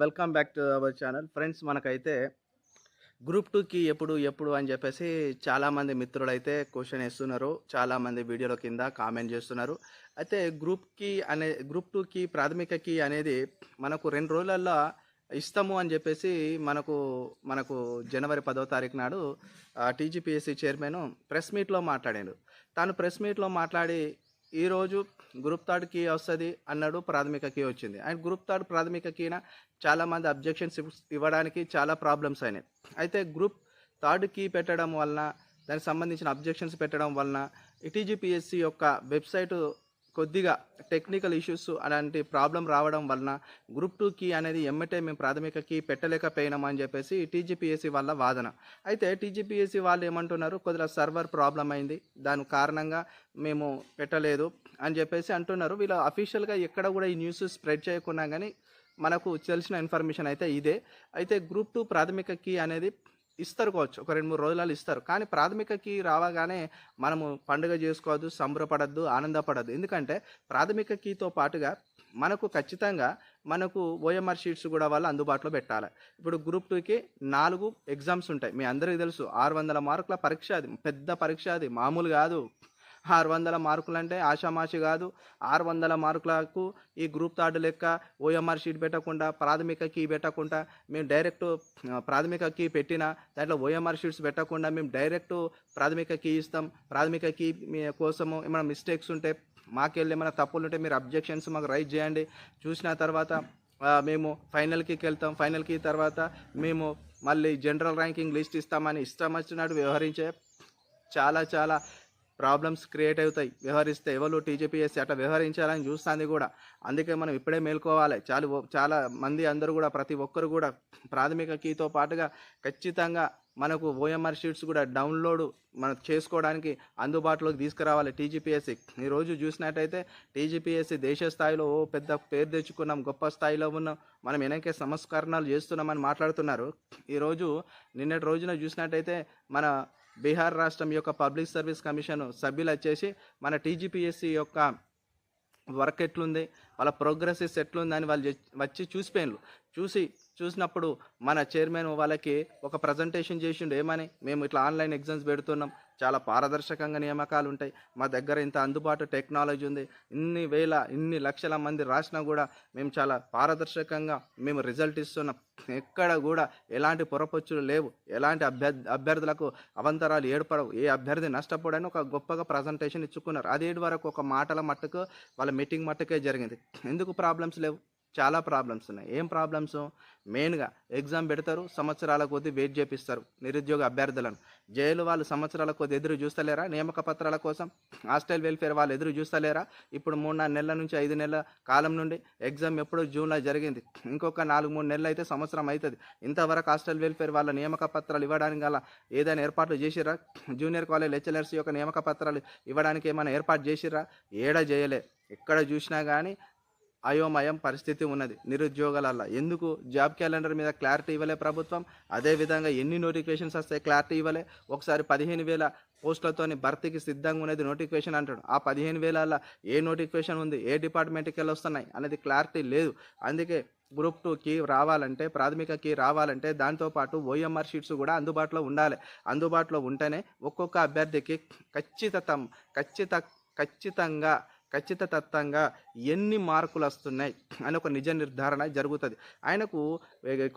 Welcome back to our channel friends. మనకైతే group టూకి ఎప్పుడు ఎప్పుడు అని చెప్పేసి చాలామంది మిత్రులైతే క్వశ్చన్ వేస్తున్నారు. చాలామంది వీడియోల కింద కామెంట్ చేస్తున్నారు. అయితే గ్రూప్ టూకి ప్రాథమిక కీ అనేది మనకు 2 రోజులల్లో ఇస్తాము అని చెప్పేసి మనకు మనకు జనవరి 10వ తారీఖు నాడు టీజీపీఎస్సీ చైర్మన్ ప్రెస్ మీట్లో మాట్లాడాడు. తాను ప్రెస్ మీట్లో మాట్లాడి ఈరోజు గ్రూప్ థర్డ్కి వస్తుంది అన్నాడు. ప్రాథమిక కీ వచ్చింది. అండ్ గ్రూప్ థర్డ్ ప్రాథమిక కీన చాలామంది అబ్జెక్షన్స్ ఇవ్వడానికి చాలా ప్రాబ్లమ్స్ అయినాయి. అయితే గ్రూప్ థర్డ్ కీ పెట్టడం వలన, దానికి సంబంధించిన అబ్జెక్షన్స్ పెట్టడం వలన టీజీపీఎస్సీ యొక్క వెబ్సైట్ కొద్దిగా టెక్నికల్ ఇష్యూస్ అలాంటి ప్రాబ్లం రావడం వలన గ్రూప్ టూ కీ అనేది మేము ప్రాథమిక కీ పెట్టలేకపోయినామని చెప్పేసి టీజీపీఎస్సీ వాళ్ళ వాదన. అయితే టీజీపీఎస్సీ వాళ్ళు ఏమంటున్నారు, కొద్దిగా సర్వర్ ప్రాబ్లం అయింది, దాని కారణంగా మేము పెట్టలేదు అని చెప్పేసి అంటున్నారు. వీళ్ళు అఫీషియల్గా ఎక్కడ కూడా ఈ న్యూస్ స్ప్రెడ్ చేయకున్నా కానీ మనకు తెలిసిన ఇన్ఫర్మేషన్ అయితే ఇదే. అయితే గ్రూప్ టూ ప్రాథమిక కీ అనేది ఇస్తారు కావచ్చు, ఒక 2-3 రోజులలో ఇస్తారు. కానీ ప్రాథమిక కీ రావగానే మనము పండుగ చేసుకోవద్దు, సంబరపడద్దు, ఆనందపడద్దు. ఎందుకంటే ప్రాథమిక కీతో పాటుగా మనకు ఖచ్చితంగా ఓఎంఆర్ షీట్స్ కూడా వాళ్ళు అందుబాటులో పెట్టాలి. ఇప్పుడు గ్రూప్ టూకి 4 ఎగ్జామ్స్ ఉంటాయి. మీ అందరికీ తెలుసు, 600 మార్కుల పరీక్ష. అది పెద్ద పరీక్ష, అది మామూలు కాదు. 600 మార్కులు అంటే ఆషామాషి కాదు. 600 మార్కులకు ఈ గ్రూప్ థర్డ్ లెక్క ఓఎంఆర్ షీట్ పెట్టకుండా, ప్రాథమిక కీ పెట్టకుండా, మేము డైరెక్ట్ ప్రాథమిక కీ పెట్టిన దాంట్లో ఓఎంఆర్ షీట్స్ పెట్టకుండా మేము డైరెక్ట్ ప్రాథమిక కీ ఇస్తాం. ప్రాథమిక కీ కోసము ఏమైనా మిస్టేక్స్ ఉంటే, మాకెళ్ళి ఏమైనా తప్పులు ఉంటే మీరు అబ్జెక్షన్స్ మాకు రైజ్ చేయండి. చూసిన తర్వాత మేము ఫైనల్కి వెళ్తాం. ఫైనల్కి తర్వాత మేము మళ్ళీ జనరల్ ర్యాంకింగ్ లిస్ట్ ఇస్తామని ఇష్టం వచ్చినట్టు వ్యవహరించే చాలా చాలా ప్రాబ్లమ్స్ క్రియేట్ అవుతాయి వ్యవహరిస్తే. ఎవరు టీజీపీఎస్సీ అట్లా వ్యవహరించాలని చూస్తుంది కూడా. అందుకే మనం ఇప్పుడే మేల్కోవాలి. చాలా మంది అందరూ కూడా, ప్రతి ఒక్కరు కూడా ప్రాథమిక కీతో పాటుగా ఖచ్చితంగా మనకు ఓఎంఆర్ షీట్స్ కూడా డౌన్లోడ్ మనం చేసుకోవడానికి అందుబాటులోకి తీసుకురావాలి టీజీపీఎస్సీ. ఈరోజు చూసినట్టయితే టీజీపీఎస్సీ దేశ స్థాయిలో పెద్ద పేరు తెచ్చుకున్నాం, గొప్ప స్థాయిలో ఉన్నాం, మనం వెనకే సంస్కరణలు చేస్తున్నామని మాట్లాడుతున్నారు. ఈరోజు నిన్నటి రోజున చూసినట్టయితే మన బీహార్ రాష్ట్రం యొక్క పబ్లిక్ సర్వీస్ కమిషన్ సభ్యులు వచ్చేసి మన టీజీపీఎస్సీ యొక్క వర్క్ ఎట్లుంది, వాళ్ళ ప్రోగ్రెసెస్ ఎట్లుంది అని వాళ్ళు వచ్చి చూసినప్పుడు మన చైర్మన్ వాళ్ళకి ఒక ప్రజెంటేషన్ చేసిండు. ఏమని, మేము ఇట్లా ఆన్లైన్ ఎగ్జామ్స్ పెడుతున్నాం, చాలా పారదర్శకంగా నియామకాలు ఉంటాయి, మా దగ్గర ఇంత అందుబాటు టెక్నాలజీ ఉంది, ఇన్ని లక్షల మంది రాసినా కూడా మేము చాలా పారదర్శకంగా మేము రిజల్ట్ ఇస్తున్నాం, ఎక్కడ కూడా ఎలాంటి పొరపచ్చులు లేవు, ఎలాంటి అభ్యర్థులకు అవంతరాలు ఏర్పడవు, ఏ అభ్యర్థి నష్టపోడని ఒక గొప్పగా ప్రజెంటేషన్ ఇచ్చుకున్నారు. అదేటి వరకు ఒక మాటల మట్టుకు వాళ్ళ మీటింగ్ మట్టుకే జరిగింది. ఎందుకు ప్రాబ్లమ్స్ లేవు? చాలా ప్రాబ్లమ్స్ ఉన్నాయి. ఏం ప్రాబ్లమ్స్? మెయిన్గా ఎగ్జామ్ పెడతారు, సంవత్సరాల కొద్దీ వెయిట్ చేపిస్తారు నిరుద్యోగ అభ్యర్థులను. జైలు వాళ్ళు సంవత్సరాల కొద్ది ఎదురు చూస్తలేరా? నియామక పత్రాల కోసం హాస్టల్ వెల్ఫేర్ వాళ్ళు ఎదురు చూస్తలేరా? ఇప్పుడు 3-4 నెలల నుంచి 5 నెలల కాలం నుండి ఎగ్జామ్ ఎప్పుడు జూన్లో జరిగింది, ఇంకొక 4-3 నెలలు అయితే సంవత్సరం అవుతుంది. ఇంతవరకు హాస్టల్ వెల్ఫేర్ వాళ్ళ నియామక పత్రాలు ఇవ్వడానికి గల ఏదైనా ఏర్పాట్లు చేసిర్రా? జూనియర్ కాలేజ్ లెక్చరర్స్ యొక్క నియామక పత్రాలు ఇవ్వడానికి ఏమైనా ఏర్పాటు చేసిర్రా? చేయలే. ఎక్కడ చూసినా కానీ అయోమయం పరిస్థితి ఉన్నది నిరుద్యోగాలల్లో. ఎందుకు? జాబ్ క్యాలెండర్ మీద క్లారిటీ ఇవ్వలే ప్రభుత్వం. అదేవిధంగా ఎన్ని నోటిఫికేషన్స్ వస్తాయి క్లారిటీ ఇవ్వలే. ఒకసారి 15,000 పోస్టులతోని భర్తీకి సిద్ధంగా ఉన్నది నోటిఫికేషన్ అంటాడు. ఆ 15,000 ఏ నోటిఫికేషన్ ఉంది, ఏ డిపార్ట్మెంట్కి వెళ్ళి వస్తున్నాయి అనేది క్లారిటీ లేదు. అందుకే గ్రూప్ టూకి రావాలంటే, ప్రాథమిక కీ రావాలంటే దాంతోపాటు ఓఎంఆర్ షీట్స్ కూడా అందుబాటులో ఉండాలి. అందుబాటులో ఉంటేనే ఒక్కొక్క అభ్యర్థికి ఖచ్చితంగా ఎన్ని మార్కులు వస్తున్నాయి అని ఒక నిజ నిర్ధారణ జరుగుతుంది. ఆయనకు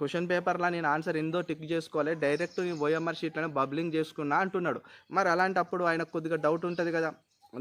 క్వశ్చన్ పేపర్లో నేను ఆన్సర్ ఎందో టిక్ చేసుకోవాలి, డైరెక్ట్ నేను ఓఎంఆర్ షీట్లను బబ్లింగ్ చేసుకున్నా అంటున్నాడు. మరి అలాంటప్పుడు ఆయనకు కొద్దిగా డౌట్ ఉంటుంది కదా,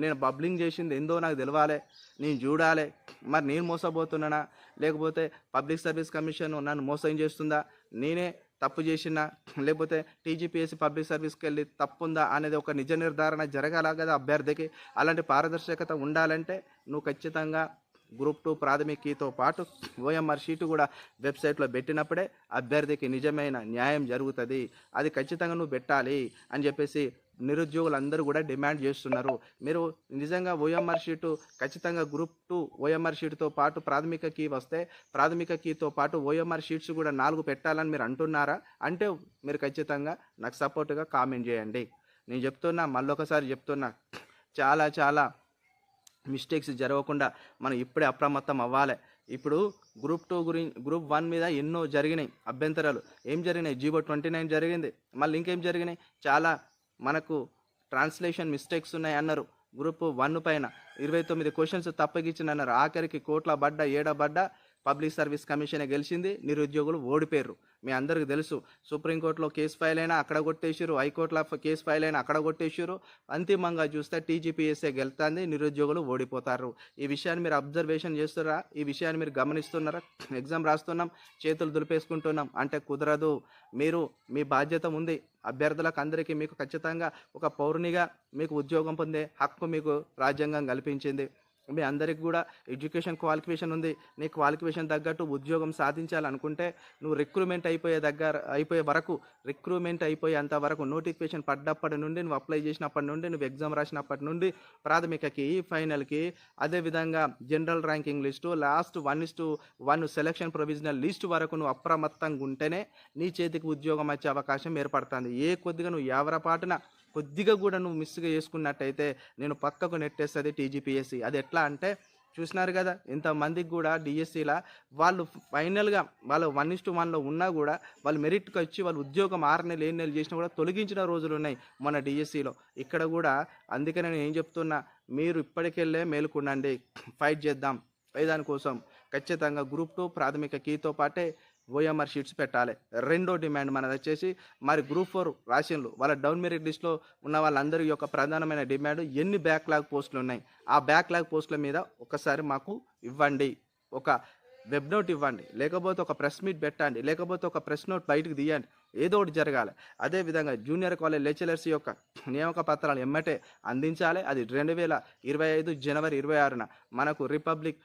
నేను బబ్లింగ్ చేసింది ఎందో నాకు తెలవాలి, నేను చూడాలి, మరి నేను మోసపోతున్నానా, లేకపోతే పబ్లిక్ సర్వీస్ కమిషన్ నన్ను మోసం చేస్తుందా, నేనే తప్పు చేసినా, లేకపోతే టీజీపీఎస్సీ పబ్లిక్ సర్వీస్కి వెళ్ళి తప్పుందా అనేది ఒక నిజ నిర్ధారణ జరగాల కదా అభ్యర్థికి. అలాంటి పారదర్శకత ఉండాలంటే నువ్వు ఖచ్చితంగా గ్రూప్ టూ ప్రాథమిక కీతో పాటు ఓఎంఆర్ షీటు కూడా వెబ్సైట్లో పెట్టినప్పుడే అభ్యర్థికి నిజమైన న్యాయం జరుగుతుంది. అది ఖచ్చితంగా నువ్వు పెట్టాలి అని చెప్పేసి నిరుద్యోగులందరూ కూడా డిమాండ్ చేస్తున్నారు. మీరు నిజంగా ఓఎంఆర్ షీటు ఖచ్చితంగా గ్రూప్ టూ ఓఎంఆర్ షీట్తో పాటు ప్రాథమిక కీ వస్తే, ప్రాథమిక కీతో పాటు ఓఎంఆర్ షీట్స్ కూడా 4 పెట్టాలని మీరు అంటున్నారా? అంటే మీరు ఖచ్చితంగా నాకు సపోర్ట్గా కామెంట్ చేయండి. నేను చెప్తున్నా, మళ్ళొకసారి చెప్తున్నా, చాలా మిస్టేక్స్ జరగకుండా మనం ఇప్పుడే అప్రమత్తం అవ్వాలి. ఇప్పుడు గ్రూప్ 1 మీద ఎన్నో జరిగినాయి అభ్యంతరాలు. ఏం జరిగినాయి? జీవో 29 జరిగింది. మళ్ళీ ఇంకేం జరిగినాయి? చాలా మనకు ట్రాన్స్లేషన్ మిస్టేక్స్ ఉన్నాయి అన్నారు. గ్రూప్ 1 పైన 29 క్వశ్చన్స్ తప్పగిచ్చింది అన్నారు. ఆఖరికి కోట్ల బడ్డ ఏడబడ్డ పబ్లిక్ సర్వీస్ కమిషన్ గెలిచింది, నిరుద్యోగులు ఓడిపోయారు. మీ అందరికీ తెలుసు. సుప్రీంకోర్టులో కేసు ఫైల్ అయినా అక్కడ కొట్టేసారు, హైకోర్టులో కేసు ఫైల్ అయినా అక్కడ కొట్టేసారు. అంతిమంగా చూస్తే టీజీపీఎస్ఏ గెలుతుంది, నిరుద్యోగులు ఓడిపోతారు. ఈ విషయాన్ని మీరు అబ్జర్వేషన్ చేస్తున్నారా? ఈ విషయాన్ని మీరు గమనిస్తున్నారా? ఎగ్జామ్ రాస్తున్నాం, చేతులు దులిపేసుకుంటున్నాం అంటే కుదరదు. మీరు మీ బాధ్యత ఉంది. అభ్యర్థులకు అందరికీ మీకు ఖచ్చితంగా ఒక పౌరునిగా మీకు ఉద్యోగం పొందే హక్కు మీకు రాజ్యాంగం కల్పించింది. మీ అందరికి కూడా ఎడ్యుకేషన్ క్వాలిఫికేషన్ ఉంది. నీ క్వాలిఫికేషన్ తగ్గట్టు ఉద్యోగం సాధించాలనుకుంటే నువ్వు రిక్రూట్మెంట్ అయిపోయే వరకు, రిక్రూట్మెంట్ అయిపోయేంత వరకు, నోటిఫికేషన్ పడ్డప్పటి నుండి, నువ్వు అప్లై చేసినప్పటి నుండి, నువ్వు ఎగ్జామ్ రాసినప్పటి నుండి, ప్రాథమికకి, ఫైనల్కి, అదేవిధంగా general ranking list, last 1:1 selection provisional list వరకు నువ్వు అప్రమత్తంగా ఉంటేనే నీ చేతికి ఉద్యోగం వచ్చే అవకాశం ఏర్పడుతుంది. కొద్దిగా నువ్వు యావరపాటున కొద్దిగా కూడా నువ్వు మిస్గా చేసుకున్నట్టయితే నేను పక్కకు నెట్టేస్తుంది టీజీపీఎస్సీ. అది ఎట్లా అంటే చూసినారు కదా, ఇంతమందికి కూడా డిఎస్సీలా వాళ్ళు ఫైనల్గా వాళ్ళు 1:1లో ఉన్నా కూడా వాళ్ళు మెరిట్కి వచ్చి వాళ్ళు ఉద్యోగం 6 నెలలు 7 నెలలు చేసినా కూడా తొలగించిన రోజులు ఉన్నాయి మన డిఎస్సీలో. ఇక్కడ కూడా అందుకే నేను ఏం చెప్తున్నా, మీరు ఇప్పటికెళ్ళే మేలుకుండండి, ఫైట్ చేద్దాం. దానికోసం ఖచ్చితంగా గ్రూప్ 2 ప్రాథమిక కీతో పాటే ఓఎంఆర్ షీట్స్ పెట్టాలి. రెండో డిమాండ్ మనది వచ్చేసి, మరి గ్రూప్ 4 రాసిన్లు వాళ్ళ డౌన్ మెరిట్ లిస్ట్లో ఉన్న వాళ్ళందరి యొక్క ప్రధానమైన డిమాండ్, ఎన్ని బ్యాక్లాగ్ పోస్టులు ఉన్నాయి, ఆ బ్యాక్లాగ్ పోస్టుల మీద ఒకసారి మాకు ఇవ్వండి. ఒక వెబ్ నోట్ ఇవ్వండి, లేకపోతే ఒక ప్రెస్ మీట్ పెట్టండి, లేకపోతే ఒక ప్రెస్ నోట్ బయటకు తీయండి, ఏదో ఒకటి జరగాలి. అదేవిధంగా జూనియర్ కాలేజ్ లెక్చరర్స్ యొక్క నియామక పత్రాలు ఎమ్మటే అందించాలి. అది 2025 జనవరి 26న మనకు రిపబ్లిక్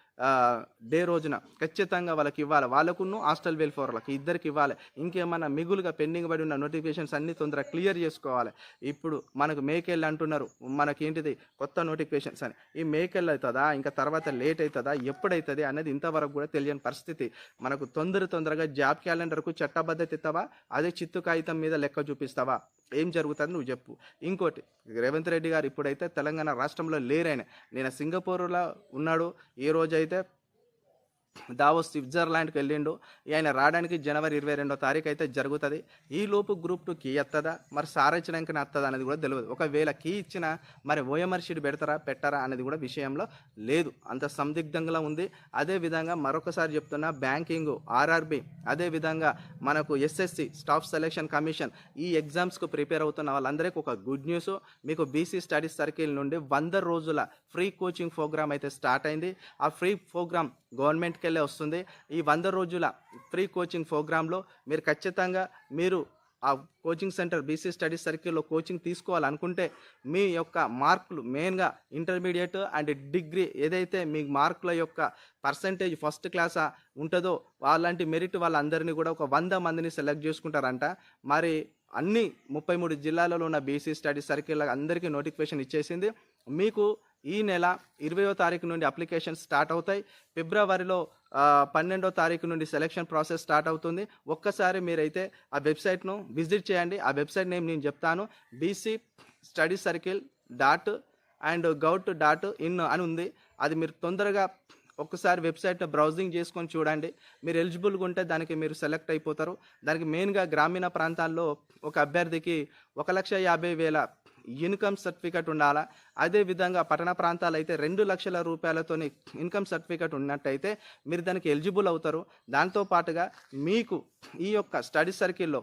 డే రోజున ఖచ్చితంగా వాళ్ళకి ఇవ్వాలి. వాళ్ళకును హాస్టల్ వెల్ఫేర్లకు ఇద్దరికి ఇవ్వాలి. ఇంకేమన్నా మిగులుగా పెండింగ్ పడి ఉన్న నోటిఫికేషన్స్ అన్ని తొందరగా క్లియర్ చేసుకోవాలి. ఇప్పుడు మనకు మేకెళ్ళి అంటున్నారు, మనకేంటిది కొత్త నోటిఫికేషన్స్ అని. ఈ మేకెళ్ళి అవుతుందా, ఇంకా తర్వాత లేట్ అవుతుందా, ఎప్పుడవుతుంది అనేది ఇంతవరకు కూడా తెలియని పరిస్థితి. మనకు తొందరగా జాబ్ క్యాలెండర్కు చట్టబద్ధత ఇస్తావా, అదే చిత్తు కాగితం మీద లెక్క చూపిస్తావా? ఏం జరుగుతుంది నువ్వు చెప్పు. ఇంకోటి, రేవంత్ రెడ్డి గారు ఇప్పుడైతే తెలంగాణ రాష్ట్రంలో లేరైన, నేను సింగపూర్లో ఉన్నాడు. ఈ రోజైతే దావోస్ స్విట్జర్లాండ్కి వెళ్ళిండు. ఆయన రావడానికి జనవరి 22వ తారీఖు అయితే జరుగుతుంది. ఈ లోపు గ్రూప్ 2 కీ ఎత్తదా, మరి సారించడానికి వస్తుందా అనేది కూడా తెలియదు. ఒకవేళ కీ ఇచ్చినా మరి ఓఎంఆర్ షీట్ పెట్టరా అనేది కూడా విషయంలో లేదు, అంత సందిగ్ధంగా ఉంది. అదేవిధంగా మరొకసారి చెప్తున్నా, బ్యాంకింగ్, ఆర్ఆర్బి, అదేవిధంగా మనకు ఎస్ఎస్సి స్టాఫ్ సెలక్షన్ కమిషన్, ఈ ఎగ్జామ్స్కు ప్రిపేర్ అవుతున్న వాళ్ళందరికీ ఒక గుడ్ న్యూస్. మీకు బీసీ స్టడీస్ సర్కిల్ నుండి 100 రోజుల ఫ్రీ కోచింగ్ ప్రోగ్రామ్ అయితే స్టార్ట్ అయింది. ఆ ఫ్రీ ప్రోగ్రామ్ గవర్నమెంట్కి వెళ్ళే వస్తుంది. ఈ 100 రోజుల ఫ్రీ కోచింగ్ ప్రోగ్రాంలో మీరు ఖచ్చితంగా మీరు ఆ కోచింగ్ సెంటర్ బీసీ స్టడీస్ సర్కిల్లో కోచింగ్ తీసుకోవాలనుకుంటే మీ యొక్క మార్కులు మెయిన్గా ఇంటర్మీడియట్ అండ్ డిగ్రీ ఏదైతే మీ మార్కుల యొక్క పర్సంటేజ్ ఫస్ట్ క్లాస్ ఉంటుందో అలాంటి మెరిట్ వాళ్ళందరినీ కూడా ఒక 100 మందిని సెలెక్ట్ చేసుకుంటారంట. మరి అన్ని 33 జిల్లాలలో ఉన్న బీసీ స్టడీస్ సర్కిల్ అందరికీ నోటిఫికేషన్ ఇచ్చేసింది. మీకు ఈ నెల 20వ తారీఖు నుండి అప్లికేషన్ స్టార్ట్ అవుతాయి. ఫిబ్రవరిలో 12వ తారీఖు నుండి సెలక్షన్ ప్రాసెస్ స్టార్ట్ అవుతుంది. ఒక్కసారి మీరైతే ఆ వెబ్సైట్ను విజిట్ చేయండి. ఆ వెబ్సైట్ నేమ్ నేను చెప్తాను, bcstudycircle.and.gov.in అని ఉంది. అది మీరు తొందరగా ఒక్కసారి వెబ్సైట్ బ్రౌజింగ్ చేసుకొని చూడండి. మీరు ఎలిజిబుల్గా ఉంటే దానికి మీరు సెలెక్ట్ అయిపోతారు. దానికి మెయిన్గా గ్రామీణ ప్రాంతాల్లో ఒక అభ్యర్థికి 1,50,000 ఇన్కమ్ సర్టిఫికేట్ ఉండాలా. అదేవిధంగా పట్టణ ప్రాంతాలు అయితే 2 లక్షల రూపాయలతో ఇన్కమ్ సర్టిఫికేట్ ఉన్నట్టయితే మీరు దానికి ఎలిజిబుల్ అవుతారు. దాంతోపాటుగా మీకు ఈ యొక్క స్టడీ సర్కిల్లో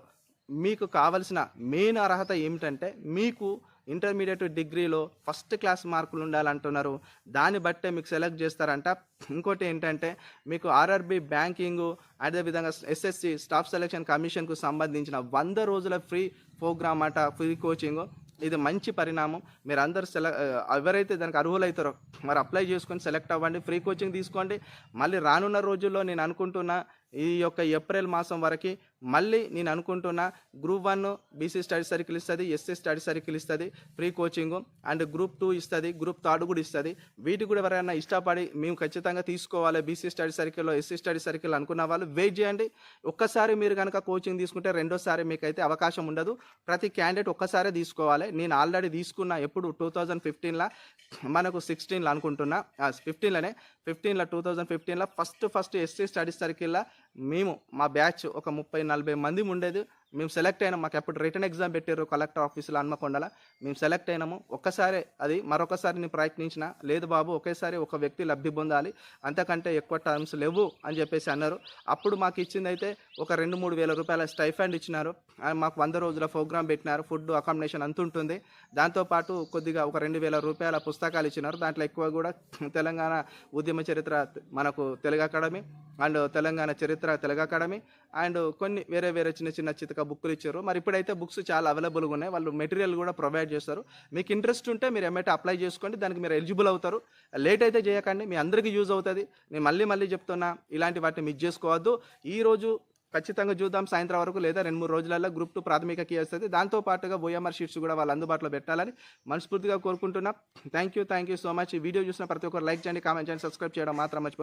మీకు కావలసిన మెయిన్ అర్హత ఏమిటంటే, మీకు ఇంటర్మీడియట్ డిగ్రీలో ఫస్ట్ క్లాస్ మార్కులు ఉండాలంటున్నారు. దాన్ని బట్టే మీకు సెలెక్ట్ చేస్తారంట. ఇంకోటి ఏంటంటే, మీకు ఆర్ఆర్బి, బ్యాంకింగు, అదేవిధంగా ఎస్ఎస్సి స్టాఫ్ సెలక్షన్ కమిషన్కు సంబంధించిన 100 రోజుల ఫ్రీ ప్రోగ్రామ్ అంట, ఫ్రీ కోచింగ్. ఇది మంచి పరిణామం. మీరు అందరు ఎవరైతే దానికి అర్హులవుతారో మరి అప్లై చేసుకొని సెలెక్ట్ అవ్వండి, ఫ్రీ కోచింగ్ తీసుకోండి. మళ్ళీ రానున్న రోజుల్లో నేను అనుకుంటున్నా ఈ యొక్క ఏప్రిల్ మాసం వరకు మళ్ళీ నేను అనుకుంటున్నా గ్రూప్ 1 బీసీ స్టడీ సర్కిల్ ఇస్తుంది, ఎస్సీ స్టడీ సర్కిల్ ఇస్తుంది ఫ్రీ కోచింగ్, అండ్ గ్రూప్ 2 ఇస్తుంది, గ్రూప్ 3 కూడా ఇస్తుంది. వీటికి కూడా ఎవరైనా ఇష్టపడి మేము ఖచ్చితంగా తీసుకోవాలి బీసీ స్టడీ సర్కిల్లో, ఎస్సీ స్టడీ సర్కిల్ అనుకున్న వాళ్ళు వెయిట్ చేయండి. ఒక్కసారి మీరు కనుక కోచింగ్ తీసుకుంటే రెండోసారి మీకైతే అవకాశం ఉండదు. ప్రతి క్యాండిడేట్ ఒక్కసారే తీసుకోవాలి. నేను ఆల్రెడీ తీసుకున్నా, ఎప్పుడు 2015లో, మనకు 16లో అనుకుంటున్నా, 15లోనే 2015లో ఫస్ట్ ఎస్సీ స్టడీ సర్కిల్లో మేము మా బ్యాచ్ ఒక 30-40 మంది ఉండేది. మేము సెలెక్ట్ అయినాం. మాకు ఎప్పుడు రిటర్న్ ఎగ్జామ్ పెట్టారు కలెక్టర్ ఆఫీసులో హన్మకొండల. మేము సెలెక్ట్ అయినాము. ఒక్కసారి అది మరొకసారి నేను ప్రయత్నించిన, లేదు బాబు ఒకేసారి ఒక వ్యక్తి లబ్ధి పొందాలి, అంతకంటే ఎక్కువ టర్మ్స్ లేవు అని చెప్పేసి అన్నారు. అప్పుడు మాకు ఇచ్చింది అయితే ఒక 2-3 వేల రూపాయల స్టైఫండ్ ఇచ్చినారు. మాకు 100 రోజుల ప్రోగ్రామ్ పెట్టినారు. ఫుడ్ అకామిడేషన్ అంత ఉంటుంది. దాంతోపాటు కొద్దిగా ఒక 2,000 రూపాయల పుస్తకాలు ఇచ్చినారు. దాంట్లో ఎక్కువ కూడా తెలంగాణ ఉద్యమ చరిత్ర మనకు తెలుగు అకాడమీ, అండ్ తెలంగాణ చరిత్ర తెలుగు అకాడమీ, అండ్ కొన్ని వేరే చిన్న చితక బుక్కులు ఇచ్చారు. మరి ఇప్పుడైతే బుక్స్ చాలా అవైలబుల్గా ఉన్నాయి. వాళ్ళు మెటీరియల్ కూడా ప్రొవైడ్ చేస్తారు. మీకు ఇంట్రెస్ట్ ఉంటే మీరు ఎమ్మటే అప్లై చేసుకోండి, దానికి మీరు ఎలిజిబుల్ అవుతారు. లేట్ అయితే చేయకండి, మీ అందరికీ యూజ్ అవుతుంది. నేను మళ్ళీ చెప్తున్నా, ఇలాంటి వాటిని మిస్ చేసుకోవద్దు. ఈరోజు ఖచ్చితంగా చూద్దాం సాయంత్రం వరకు, లేదా 2-3 రోజులలో గ్రూప్ 2 ప్రాథమిక కీ వస్తుంది. దాంతోపాటుగా ఓఎంఆర్ షీట్స్ కూడా వాళ్ళు అందుబాటులో పెట్టాలని మనస్ఫూర్తిగా కోరుకుంటున్నా. Thank you so much. ఈ వీడియో చూసిన ప్రతి ఒక్కరు లైక్ చేయండి, కామెంట్ చేయండి, సబ్స్క్రైబ్ చేయడం మాత్రం మర్చిపోండి.